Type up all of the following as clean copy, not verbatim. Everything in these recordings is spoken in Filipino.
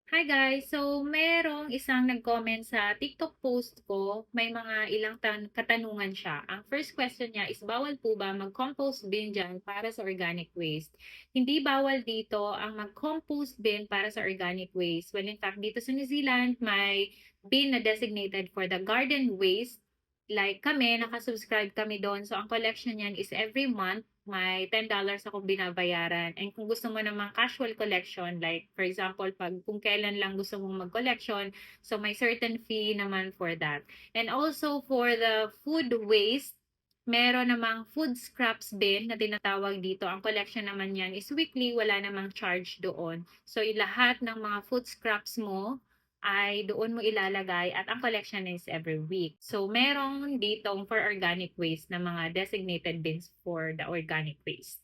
Hi guys! So, merong isang nag-comment sa TikTok post ko. May mga ilang katanungan siya. Ang first question niya is, bawal po ba mag-compost bin dyan para sa organic waste? Hindi bawal dito ang mag-compost bin para sa organic waste. Well, in fact, dito sa New Zealand, may bin na designated for the garden waste. Like kami, nakasubscribe kami doon. So, ang collection niyan is every month may $10 akong binabayaran. And kung gusto mo namang casual collection, like for example, pag kung kailan lang gusto mong mag-collection, so may certain fee naman for that. And also for the food waste, meron namang food scraps bin na tinatawag dito. Ang collection naman yan is weekly, wala namang charge doon. So lahat ng mga food scraps mo ay doon mo ilalagay at ang collection is every week. So, merong ditong for organic waste na mga designated bins for the organic waste.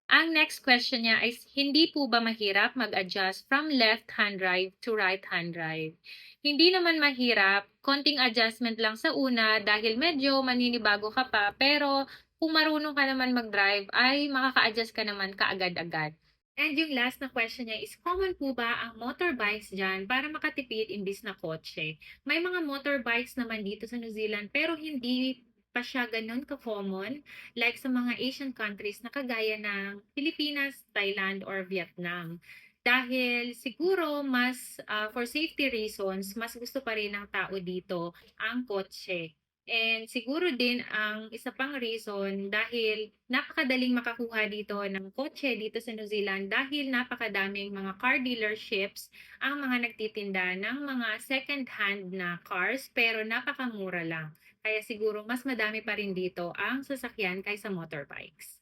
Ang next question niya is, hindi po ba mahirap mag-adjust from left-hand drive to right-hand drive? Hindi naman mahirap, konting adjustment lang sa una dahil medyo maninibago ka pa, pero kung marunong ka naman mag-drive ay makaka-adjust ka naman kaagad-agad. And yung last na question niya is, common po ba ang motorbikes dyan para makatipid imbis na kotse? May mga motorbikes naman dito sa New Zealand pero hindi pa siya ganun ka-common like sa mga Asian countries na kagaya ng Pilipinas, Thailand, or Vietnam. Dahil siguro mas for safety reasons, mas gusto pa rin ng tao dito ang kotse. And siguro din ang isa pang reason dahil napakadaling makakuha dito ng kotse dito sa New Zealand dahil napakadaming mga car dealerships ang mga nagtitinda ng mga second-hand na cars pero napakamura lang. Kaya siguro mas madami pa rin dito ang sasakyan kaysa motorbikes.